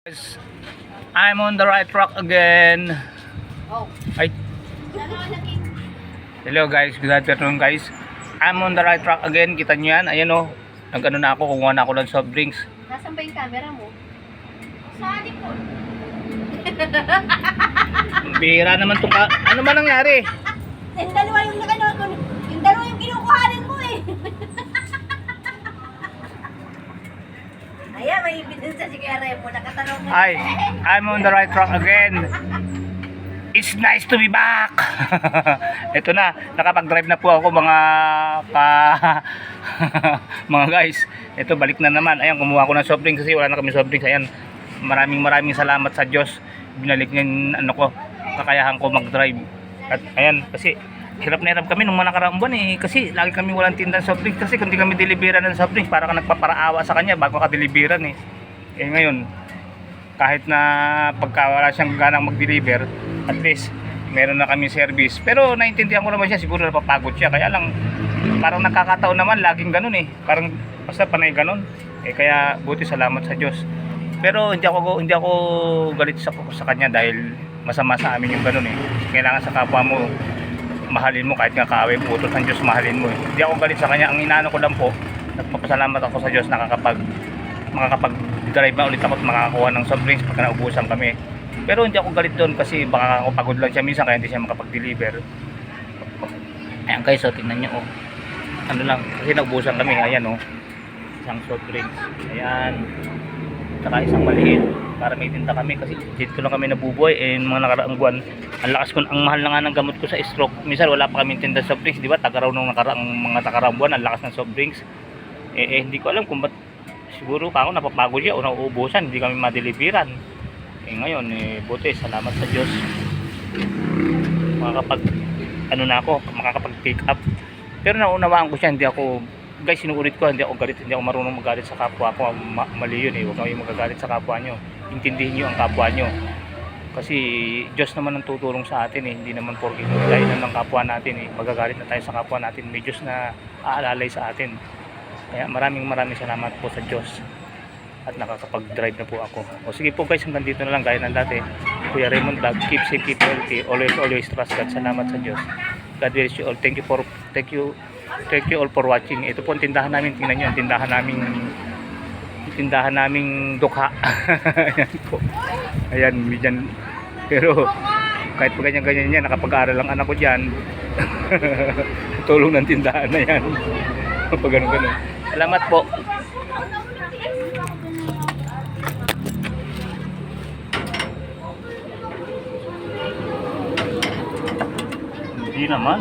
Guys, I'm on the right track again. Ay. Hello guys, good afternoon guys. I'm on the right track again. Kita nyo yan, ayan o. Nag-ano na ako, kumuha na ako ng soft drinks. Nasaan ba yung camera mo? Sa adik po. Bihira naman itong ano ba nangyari? Yung dalawa yung kinukuhanan mo eh. Ayan, may ebidensya si Kuya Remo. Nakatanong na. Ay, I'm on the right track again. It's nice to be back. Ito na, nakapag-drive na po ako mga mga guys. Ito, balik na naman. Ayan, kumuha ko ng soft drinks kasi wala na kami soft drinks. Ayan, maraming salamat sa Diyos. Binalik niya yung kakayahan ko mag-drive. At ayan, kasi hirap na hirap kami nung mga nakaraang buwan eh. Kasi lagi kami walang tindahan soft drinks. Kasi kung di kami deliveran ng soft drinks, para ka nagpaparaawa sa kanya bago ka deliveran eh. Eh ngayon, kahit na pagka wala siyang ganang mag-deliver, at least meron na kami service. Pero naintindihan ko naman siya, siguro napapagod siya. Kaya lang, parang nakakataon naman, laging ganun eh. Parang basta panay ganun. Eh kaya buti salamat sa Diyos. Pero hindi ako galit sa kanya dahil masama sa amin yung ganun eh. Kailangan sa kapwa mo, mahalin mo kahit nga kaaway mo, utos ng Diyos, mahalin mo eh. Hindi ako galit sa kanya. Ang inaano ko lang po, nagpapasalamat ako sa Diyos na makakapag-drive na ulit ako at makakakuha ng soft drinks pagka naubusan kami. Pero hindi ako galit doon kasi baka ako pagod lang siya minsan kaya hindi siya makapag-deliver. Ayan guys, so tingnan nyo oh. Ano lang, kasi naubusan kami, ayan oh. Isang soft drinks, ayan. Saka isang maliit para may tinta kami kasi dito lang kami nabubuhay eh mga nakaraang buwan. Ang lakas ko, ang mahal na nga ng gamot ko sa stroke. Minsan wala pa kami tinda soft drinks, di ba? Tagaraw nung mga nakaraang buwan, ang lakas ng soft drinks. Hindi ko alam kung ba't siguro pa ako napapagod siya o nauubusan, hindi kami madeliveran. Ngayon, buti, salamat sa Diyos. Makakapag-pick up. Pero naunawaan ko siya, hindi ako, guys, sinuulit ko, hindi ako galit, hindi ako marunong magalit sa kapwa ko. Mali yun eh, huwag kami magagalit sa kapwa nyo. Intindihin nyo ang kapwa nyo. Kasi Diyos naman ang tutulong sa atin eh, hindi naman porke kailan ng kapwa natin eh, magagalit na tayo sa kapwa natin. May Diyos na aalalay sa atin. Kaya maraming salamat po sa Diyos at nakakapag-drive na po ako. O sige po guys, hanggang dito na lang gaya ng dati. Kuya Raymond Vlog, keep safe, keep healthy, always trust God. Salamat sa Diyos. God bless you all. Thank you all for watching. Ito po ang tindahan namin, tingnan niyo ang tindahan naming dukha. Ayan po. Ayan, medyan. Pero kahit pa ganyan yan, nakapag-aaral lang anak ko diyan. Tulong ng tindahan na yan. Pag ganun. Salamat po. Hindi naman.